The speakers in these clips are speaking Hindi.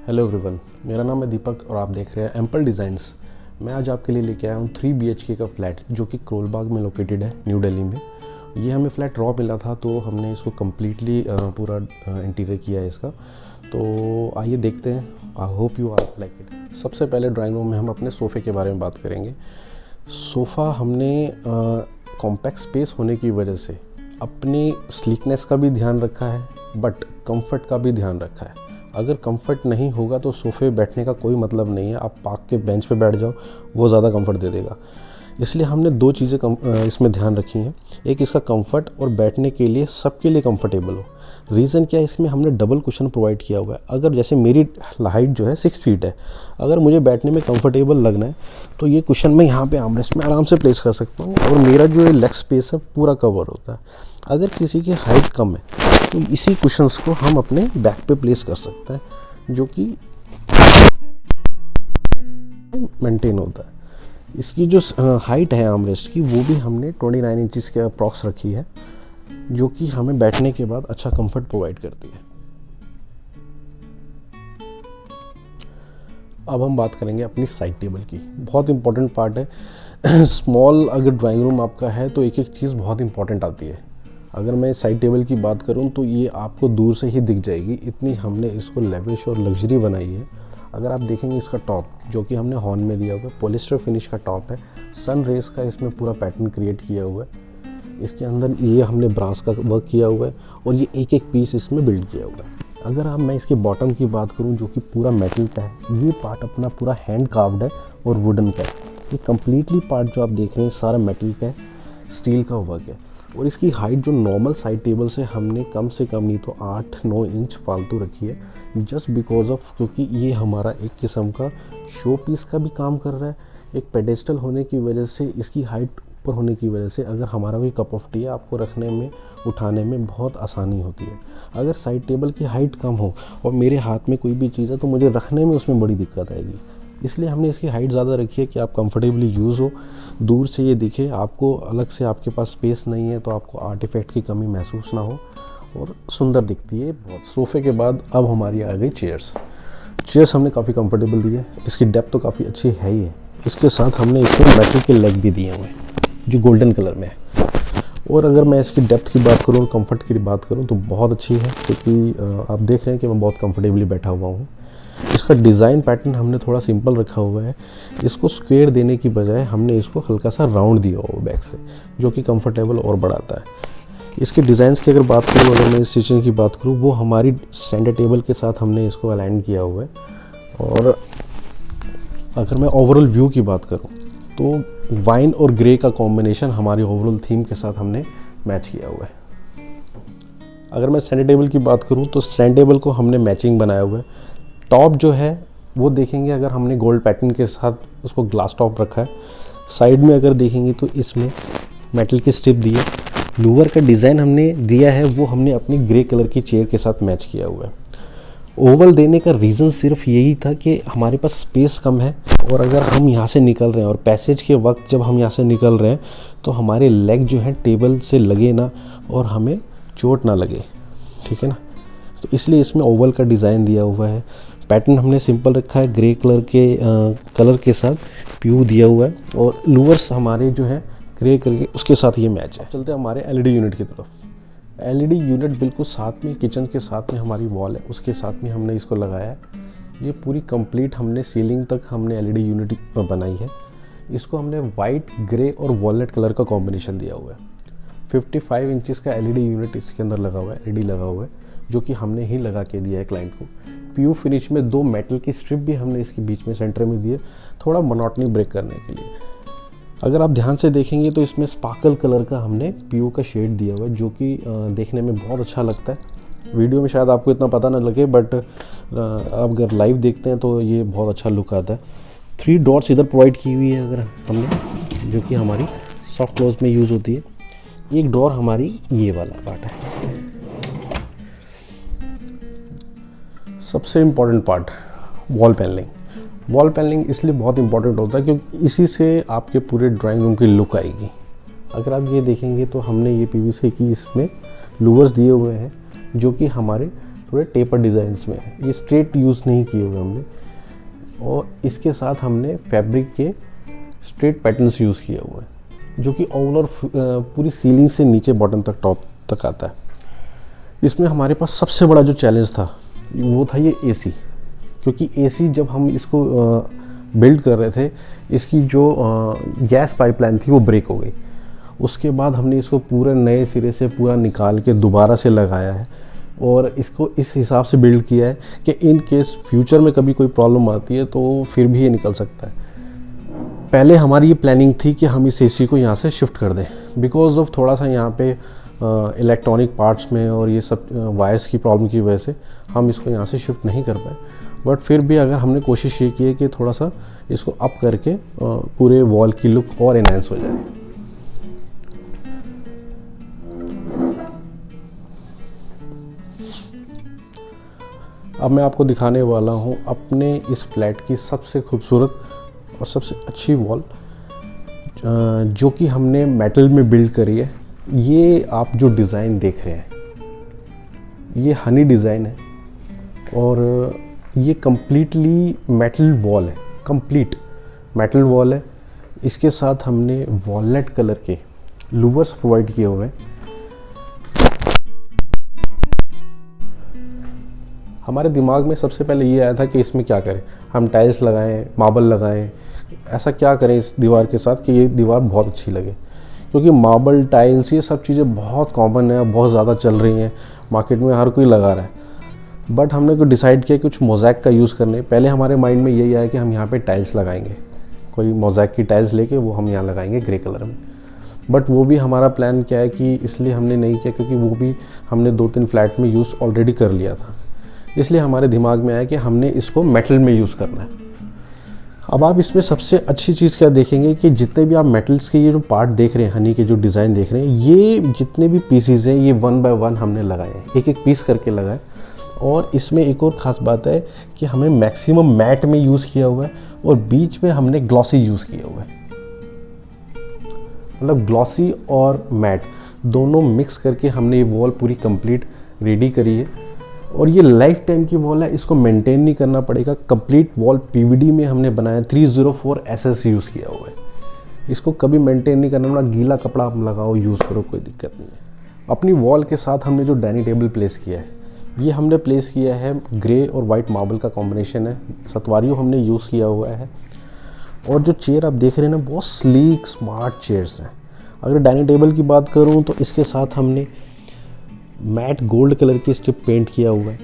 हेलो एवरीवन, मेरा नाम है दीपक और आप देख रहे हैं एम्पल डिज़ाइंस। मैं आज आपके लिए लेके आया हूँ 3 BHK का फ्लैट जो कि करोलबाग में लोकेटेड है, न्यू दिल्ली में। ये हमें फ्लैट रॉ मिला था तो हमने इसको कम्प्लीटली पूरा इंटीरियर किया है इसका। तो आइए देखते हैं। I hope you are like it. सबसे पहले ड्राइंग रूम में हम अपने सोफ़े के बारे में बात करेंगे। सोफ़ा हमने कॉम्पैक्ट स्पेस होने की वजह से अपनी स्लीकनेस का भी ध्यान रखा है, बट कंफर्ट का भी ध्यान रखा है। अगर कंफर्ट नहीं होगा तो सोफ़े बैठने का कोई मतलब नहीं है। आप पार्क के बेंच पे बैठ जाओ, वो ज़्यादा कंफर्ट दे देगा। इसलिए हमने 2 चीज़ें इसमें ध्यान रखी हैं। एक इसका कंफर्ट और बैठने के लिए सबके लिए कंफर्टेबल हो। रीज़न क्या है, इसमें हमने डबल कुशन प्रोवाइड किया हुआ है। अगर जैसे मेरी हाइट जो है 6 फीट है, अगर मुझे बैठने में कंफर्टेबल लगना है तो ये कुशन मैं यहाँ पे आर्मरेस्ट में आराम से प्लेस कर सकता हूँ और मेरा जो लेग स्पेस है पूरा कवर होता है। अगर किसी की हाइट कम है तो इसी कुशन्स को हम अपने बैक पे प्लेस कर सकते हैं, जो कि मेंटेन होता है। इसकी जो हाइट है आर्मरेस्ट की, वो भी हमने 29 इंचज़ के अप्रॉक्स रखी है, जो कि हमें बैठने के बाद अच्छा कंफर्ट प्रोवाइड करती है। अब हम बात करेंगे अपनी साइड टेबल की। बहुत इंपॉर्टेंट पार्ट है। स्मॉल अगर ड्राइंग रूम आपका है तो एक एक चीज़ बहुत इंपॉर्टेंट आती है। अगर मैं साइड टेबल की बात करूं तो ये आपको दूर से ही दिख जाएगी, इतनी हमने इसको लेविश और लग्जरी बनाई है। अगर आप देखेंगे इसका टॉप जो कि हमने हॉर्न में दिया हुआ है, पॉलिस्टर फिनिश का टॉप है। सन रेस का इसमें पूरा पैटर्न क्रिएट किया हुआ है। इसके अंदर ये हमने ब्रास का वर्क किया हुआ है और ये एक एक पीस इसमें बिल्ड किया हुआ है। अगर मैं इसके बॉटम की बात करूं जो कि पूरा मेटल का है, ये पार्ट अपना पूरा हैंड कार्व्ड है और वुडन का है। ये कम्प्लीटली पार्ट जो आप देख रहे हैं सारा मेटल का है, स्टील का वर्क है। और इसकी हाइट जो नॉर्मल साइड टेबल से हमने कम से कम नहीं तो 8-9 इंच फालतू रखी है, जस्ट बिकॉज ऑफ क्योंकि ये हमारा एक किस्म का शो पीस का भी काम कर रहा है। एक पेडेस्टल होने की वजह से, इसकी हाइट ऊपर होने की वजह से अगर हमारा कोई कप ऑफ टी है, आपको रखने में उठाने में बहुत आसानी होती है। अगर साइड टेबल की हाइट कम हो और मेरे हाथ में कोई भी चीज़ है तो मुझे रखने में उसमें बड़ी दिक्कत आएगी। इसलिए हमने इसकी हाइट ज़्यादा रखी है कि आप कंफर्टेबली यूज़ हो, दूर से ये दिखे आपको। अलग से आपके पास स्पेस नहीं है तो आपको आर्टिफैक्ट की कमी महसूस ना हो और सुंदर दिखती है बहुत। सोफ़े के बाद अब हमारी आ गई चेयर्स हमने काफ़ी कंफर्टेबल दी है। इसकी डेप्थ तो काफ़ी अच्छी है ही है। इसके साथ हमने इसमें मेटल के लेग भी दिए हुए हैं जो गोल्डन कलर में है। और अगर मैं इसकी डेप्थ की बात करूँ और कंफर्ट की बात करूँ तो बहुत अच्छी है, क्योंकि आप देख रहे हैं कि मैं बहुत कंफर्टेबली बैठा हुआ हूँ। इसका डिज़ाइन पैटर्न हमने थोड़ा सिंपल रखा हुआ है। इसको स्क्वायर देने की बजाय हमने इसको हल्का सा राउंड दिया हुआ बैक से, जो कि कंफर्टेबल और बढ़ाता है। इसके डिज़ाइंस की अगर बात करूँ, अगर मैं स्टिचिंग की बात करूँ, वो हमारी सेंटर टेबल के साथ हमने इसको अलाइन किया हुआ है। और अगर मैं ओवरऑल व्यू की बात करूँ तो वाइन और ग्रे का कॉम्बिनेशन हमारी ओवरऑल थीम के साथ हमने मैच किया हुआ है। अगर मैं सेंटर टेबल की बात करूँ तो सेंटर टेबल को हमने मैचिंग बनाया हुआ है। टॉप जो है वो देखेंगे, अगर हमने गोल्ड पैटर्न के साथ उसको ग्लास टॉप रखा है। साइड में अगर देखेंगे तो इसमें मेटल की स्ट्रिप दी है। लोअर का डिज़ाइन हमने दिया है वो हमने अपनी ग्रे कलर की चेयर के साथ मैच किया हुआ है। ओवल देने का रीज़न सिर्फ यही था कि हमारे पास स्पेस कम है और अगर हम यहाँ से निकल रहे हैं और पैसेज के वक्त जब हम यहाँ से निकल रहे हैं तो हमारे लेग जो है टेबल से लगे ना और हमें चोट ना लगे, ठीक है ना। तो इसलिए इसमें ओवल का डिज़ाइन दिया हुआ है। पैटर्न हमने सिंपल रखा है, ग्रे कलर के साथ प्यू दिया हुआ है और लूवर्स हमारे जो है ग्रे करके उसके साथ ये मैच है। चलते हैं हमारे एलईडी यूनिट की तरफ। एलईडी यूनिट बिल्कुल साथ में किचन के साथ में हमारी वॉल है, उसके साथ में हमने इसको लगाया है। ये पूरी कंप्लीट हमने सीलिंग तक हमने एलईडी यूनिट बनाई है। इसको हमने वाइट, ग्रे और वॉलेट कलर का कॉम्बिनेशन दिया हुआ है। 55 इंचज़ का एलईडी यूनिट इसके अंदर लगा हुआ है, एलईडी लगा हुआ है, जो कि हमने ही लगा के दिया है क्लाइंट को। पीयू फिनिश में 2 मेटल की स्ट्रिप भी हमने इसके बीच में सेंटर में दिए, थोड़ा मोनोटनी ब्रेक करने के लिए। अगर आप ध्यान से देखेंगे तो इसमें स्पार्कल कलर का हमने पीयू का शेड दिया हुआ है, जो कि देखने में बहुत अच्छा लगता है। वीडियो में शायद आपको इतना पता ना लगे, बट आप अगर लाइव देखते हैं तो ये बहुत अच्छा लुक आता है। 3 डॉट्स इधर प्रोवाइड की हुई है अगर हमने, जो कि हमारी सॉफ्ट क्लोज में यूज़ होती है। एक डोर हमारी ये वाला पार्ट है। सबसे important part wall panelling. Wall panelling इसलिए बहुत इंपॉर्टेंट होता है क्योंकि इसी से आपके पूरे ड्राइंग रूम की लुक आएगी। अगर आप ये देखेंगे तो हमने ये पीवीसी की इसमें लूवर्स दिए हुए हैं जो कि हमारे थोड़े टेपर डिज़ाइंस में, ये स्ट्रेट यूज़ नहीं किए हुए हमने। और इसके साथ हमने फैब्रिक के स्ट्रेट पैटर्न्स यूज़ किया हुआ है, जो कि ओवरऑल पूरी सीलिंग से नीचे बॉटम तक, टॉप तक आता है। इसमें हमारे पास सबसे बड़ा जो चैलेंज था वो था ये एसी, क्योंकि एसी जब हम इसको बिल्ड कर रहे थे, इसकी जो गैस पाइपलाइन थी वो ब्रेक हो गई। उसके बाद हमने इसको पूरे नए सिरे से पूरा निकाल के दोबारा से लगाया है और इसको इस हिसाब से बिल्ड किया है कि इन केस फ्यूचर में कभी कोई प्रॉब्लम आती है तो फिर भी ये निकल सकता है। पहले हमारी ये प्लानिंग थी कि हम इस एसी को यहाँ से शिफ्ट कर दें, बिकॉज ऑफ थोड़ा सा यहाँ पे इलेक्ट्रॉनिक पार्ट्स में और ये सब वायर्स की प्रॉब्लम की वजह से हम इसको यहाँ से शिफ्ट नहीं कर पाए। बट फिर भी अगर हमने कोशिश ये की है कि थोड़ा सा इसको अप करके पूरे वॉल की लुक और एनहांस हो जाए। अब मैं आपको दिखाने वाला हूँ अपने इस फ्लैट की सबसे खूबसूरत और सबसे अच्छी वॉल, जो कि हमने मेटल में बिल्ड करी है। ये आप जो डिज़ाइन देख रहे हैं ये हनी डिज़ाइन है और ये कम्प्लीटली मेटल वॉल है, कंप्लीट मेटल वॉल है। इसके साथ हमने वॉलनट कलर के लूवर्स प्रोवाइड किए हुए हैं। हमारे दिमाग में सबसे पहले ये आया था कि इसमें क्या करें, हम टाइल्स लगाएं, मार्बल लगाएं, ऐसा क्या करें इस दीवार के साथ कि ये दीवार बहुत अच्छी लगे, क्योंकि मार्बल, टाइल्स ये सब चीज़ें बहुत कॉमन है, बहुत ज़्यादा चल रही हैं मार्केट में, हर कोई लगा रहा है। बट हमने को डिसाइड किया कुछ मोज़ैक का यूज़ करने। पहले हमारे माइंड में यही आया कि हम यहाँ पे टाइल्स लगाएंगे, कोई मोज़ैक की टाइल्स लेके वो हम यहाँ लगाएंगे ग्रे कलर में। बट वो भी हमारा प्लान क्या है कि इसलिए हमने नहीं किया क्योंकि वो भी हमने 2-3 फ्लैट में यूज़ ऑलरेडी कर लिया था। इसलिए हमारे दिमाग में आया कि हमने इसको मेटल में यूज़ करना है। अब आप इसमें सबसे अच्छी चीज़ क्या देखेंगे कि जितने भी आप मेटल्स के ये जो पार्ट देख रहे हैं, हनी के जो डिज़ाइन देख रहे हैं, ये जितने भी पीसीज हैं ये 1 बाय 1 हमने लगाए हैं, एक एक पीस करके लगाए। और इसमें एक और ख़ास बात है कि हमें मैक्सिमम मैट में यूज़ किया हुआ है और बीच में हमने ग्लॉसी यूज़ किया हुआ है। मतलब ग्लॉसी और मैट दोनों मिक्स करके हमने ये वॉल पूरी कंप्लीट रेडी करी है। और ये लाइफ टाइम की वॉल है, इसको मेंटेन नहीं करना पड़ेगा। कंप्लीट वॉल पीवीडी में हमने बनाया, 304 SS यूज़ किया हुआ है। इसको कभी मेंटेन नहीं करना पड़ा, गीला कपड़ा आप लगाओ, यूज़ करो, कोई दिक्कत नहीं है। अपनी वॉल के साथ हमने जो डाइनिंग टेबल प्लेस किया है, ये हमने प्लेस किया है ग्रे और वाइट मार्बल का कॉम्बिनेशन है, सतवारियों हमने यूज़ किया हुआ है। और जो चेयर आप देख रहे हैं ना, बहुत स्लीक स्मार्ट चेयर्स हैं। अगर डाइनिंग टेबल की बात करूँ तो इसके साथ हमने मैट गोल्ड कलर की स्ट्रिप पेंट किया हुआ है,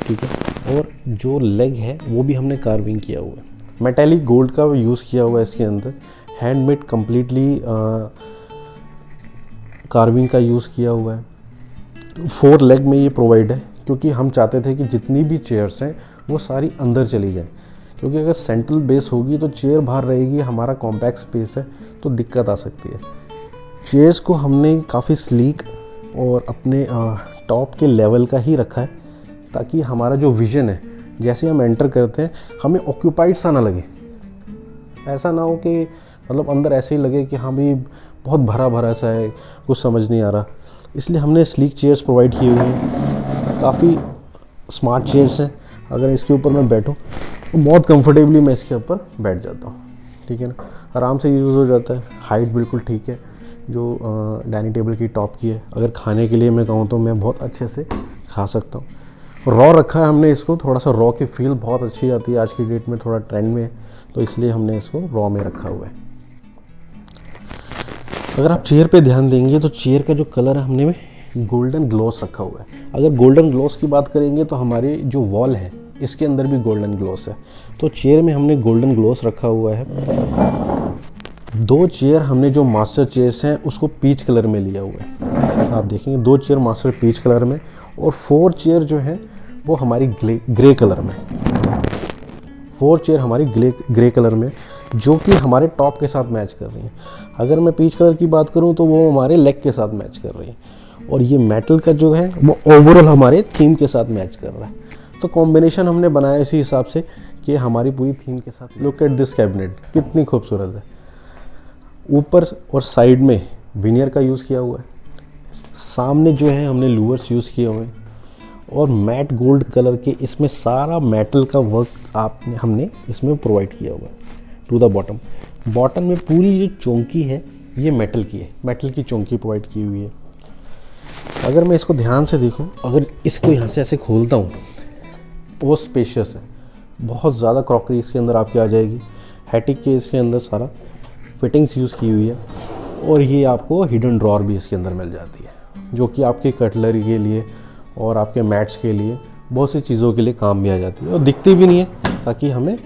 ठीक है। और जो लेग है वो भी हमने कार्विंग किया हुआ है, मेटालिक गोल्ड का यूज़ किया हुआ है इसके अंदर। हैंडमेड कम्प्लीटली कार्विंग का यूज़ किया हुआ है। 4 लेग में ये प्रोवाइड है, क्योंकि हम चाहते थे कि जितनी भी चेयर्स हैं वो सारी अंदर चली जाएं, क्योंकि अगर सेंट्रल बेस होगी तो चेयर बाहर रहेगी, हमारा कॉम्पैक्ट स्पेस है तो दिक्कत आ सकती है। चेयर्स को हमने काफ़ी स्लीक और अपने टॉप के लेवल का ही रखा है, ताकि हमारा जो विज़न है, जैसे हम एंटर करते हैं हमें ऑक्यूपाइड सा ना लगे। ऐसा ना हो कि मतलब अंदर ऐसे ही लगे कि हाँ भाई बहुत भरा भरा सा है, कुछ समझ नहीं आ रहा। इसलिए हमने स्लीक चेयर्स प्रोवाइड की हुई हैं, काफ़ी स्मार्ट चेयर्स हैं। अगर इसके ऊपर मैं बैठूँ तो बहुत कंफर्टेबली मैं इसके ऊपर बैठ जाता हूँ, ठीक है ना, आराम से यूज़ हो जाता है। हाइट बिल्कुल ठीक है जो डाइनिंग टेबल की टॉप की है। अगर खाने के लिए मैं कहूँ तो मैं बहुत अच्छे से खा सकता हूँ। रॉ रखा है हमने इसको, थोड़ा सा रॉ की फील बहुत अच्छी आती है आज की डेट में, थोड़ा ट्रेंड में है, तो इसलिए हमने इसको रॉ में रखा हुआ है। अगर आप चेयर पे ध्यान देंगे तो चेयर का जो कलर है हमने गोल्डन ग्लॉस रखा हुआ है। अगर गोल्डन ग्लॉस की बात करेंगे तो हमारी जो वॉल है इसके अंदर भी गोल्डन ग्लॉस है, तो चेयर में हमने गोल्डन ग्लॉस रखा हुआ है। 2 चेयर हमने जो मास्टर चेयर्स हैं उसको पीच कलर में लिया हुआ है, आप देखेंगे 2 चेयर मास्टर पीच कलर में, और 4 चेयर जो हैं वो हमारी ग्रे कलर में। 4 चेयर हमारी ग्रे कलर में, जो कि हमारे टॉप के साथ मैच कर रही हैं। अगर मैं पीच कलर की बात करूं तो वो हमारे लेग के साथ मैच कर रही हैं, और ये मेटल का जो है वो ओवरऑल हमारे थीम के साथ मैच कर रहा है। तो कॉम्बिनेशन हमने बनाया इसी हिसाब से कि हमारी पूरी थीम के साथ। लुक एट दिस कैबिनेट, कितनी खूबसूरत है। ऊपर और साइड में विनियर का यूज़ किया हुआ है, सामने जो है हमने लूवर्स यूज़ किए हुए हैं, और मैट गोल्ड कलर के इसमें सारा मेटल का वर्क हमने इसमें प्रोवाइड किया हुआ है टू द बॉटम। बॉटम में पूरी जो चौंकी है ये मेटल की है, मेटल की चौंकी प्रोवाइड की हुई है। अगर मैं इसको ध्यान से देखूं, अगर इसको यहाँ से ऐसे खोलता हूँ, वो स्पेशियस है, बहुत ज़्यादा क्रॉकरी इसके अंदर आपकी आ जाएगी। हैटिक के इसके अंदर सारा फिटिंग्स यूज़ की हुई है, और ये आपको हिडन ड्रॉर भी इसके अंदर मिल जाती है, जो कि आपके कटलरी के लिए और आपके मैट्स के लिए बहुत सी चीज़ों के लिए काम भी आ जाती है, और दिखती भी नहीं है ताकि हमें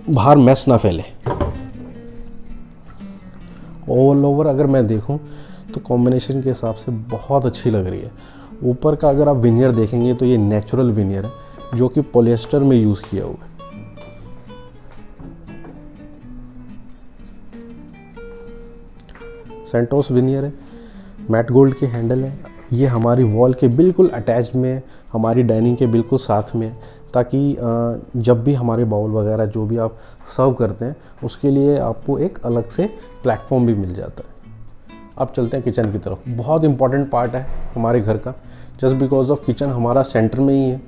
बाहर मैस ना फैले। ऑल ओवर अगर मैं देखूं तो कॉम्बिनेशन के हिसाब से बहुत अच्छी लग रही है। ऊपर का अगर आप विनियर देखेंगे तो ये नेचुरल विनियर है जो कि पॉलिएस्टर में यूज़ किया हुआ है। सेंटोस विनियर है, मैट गोल्ड के हैंडल है। ये हमारी वॉल के बिल्कुल अटैच्ड में है, हमारी डाइनिंग के बिल्कुल साथ में है, ताकि जब भी हमारे बाउल वगैरह जो भी आप सर्व करते हैं उसके लिए आपको एक अलग से प्लेटफॉर्म भी मिल जाता है। अब चलते हैं किचन की तरफ। बहुत इंपॉर्टेंट पार्ट है हमारे घर का, जस्ट बिकॉज ऑफ किचन हमारा सेंटर में ही है,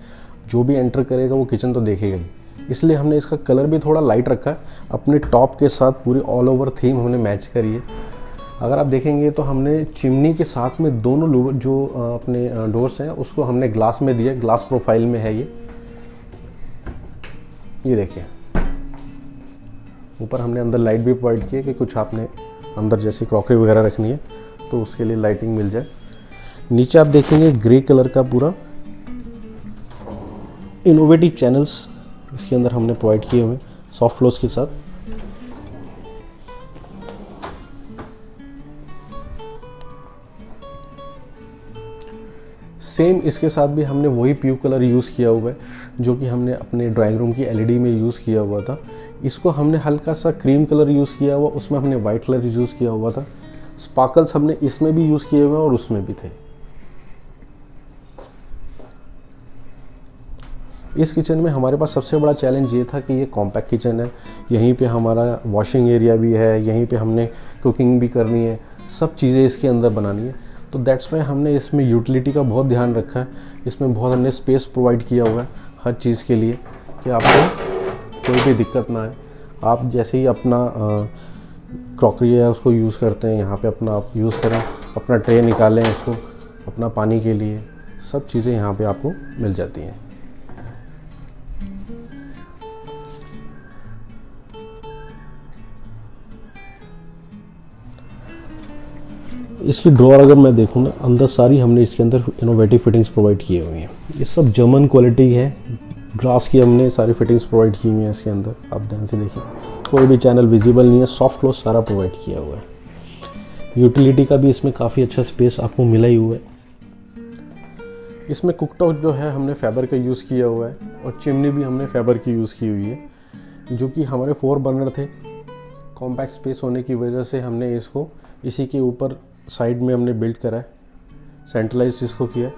जो भी एंटर करेगा वो किचन तो देखेगा ही, इसलिए हमने इसका कलर भी थोड़ा लाइट रखा है। अपने टॉप के साथ पूरी ऑल ओवर थीम हमने मैच करी है। अगर आप देखेंगे तो हमने चिमनी के साथ में दोनों जो अपने डोर्स हैं उसको हमने ग्लास में दिया, ग्लास प्रोफाइल में है ये देखिए। ऊपर हमने अंदर लाइट भी प्रोवाइड की है कि कुछ आपने अंदर जैसे क्रॉकरी वगैरह रखनी है तो उसके लिए लाइटिंग मिल जाए। नीचे आप देखेंगे ग्रे कलर का पूरा इनोवेटिव चैनल्स इसके अंदर हमने प्रोवाइड किए हुए सॉफ्ट क्लोज के साथ। सेम इसके साथ भी हमने वही प्यू कलर यूज़ किया हुआ है जो कि हमने अपने ड्राइंग रूम की एलईडी में यूज़ किया हुआ था। इसको हमने हल्का सा क्रीम कलर यूज़ किया हुआ, उसमें हमने वाइट कलर यूज़ किया हुआ था। स्पार्कल्स हमने इसमें भी यूज़ किए हुए हैं और उसमें भी थे। इस किचन में हमारे पास सबसे बड़ा चैलेंज ये था कि ये कॉम्पैक्ट किचन है, यहीं पे हमारा वॉशिंग एरिया भी है, यहीं पे हमने कुकिंग भी करनी है, सब चीज़ें इसके अंदर बनानी है। तो दैट्स वाई हमने इसमें यूटिलिटी का बहुत ध्यान रखा है। इसमें बहुत हमने स्पेस प्रोवाइड किया हुआ है हर चीज़ के लिए कि आपको कोई भी दिक्कत ना आए। आप जैसे ही अपना क्रॉकरी है उसको यूज़ करते हैं, यहाँ पे अपना आप यूज़ करें, अपना ट्रे निकालें उसको अपना पानी के लिए, सब चीज़ें यहाँ पे आपको मिल जाती हैं। इसकी ड्रॉअर अगर मैं देखूँ ना, अंदर सारी हमने इसके अंदर इनोवेटिव फिटिंग्स प्रोवाइड किए हुए हैं। ये सब जर्मन क्वालिटी है, ग्लास की हमने सारी फिटिंग्स प्रोवाइड की हुई हैं इसके अंदर। आप ध्यान से देखिए, कोई भी चैनल विजिबल नहीं है, सॉफ्ट क्लोज सारा प्रोवाइड किया हुआ है। यूटिलिटी का भी इसमें काफ़ी अच्छा स्पेस आपको मिला ही हुआ है। इसमें कुकटॉप जो है हमने फाइबर का यूज़ किया हुआ है, और चिमनी भी हमने फाइबर की यूज़ की हुई है, जो कि हमारे 4 बर्नर थे। कॉम्पैक्ट स्पेस होने की वजह से हमने इसको इसी के ऊपर साइड में हमने बिल्ड करा है, सेंट्रलाइज इसको किया,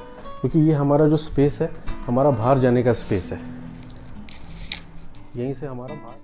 क्योंकि ये हमारा जो स्पेस है हमारा बाहर जाने का स्पेस है, यहीं से हमारा बाहर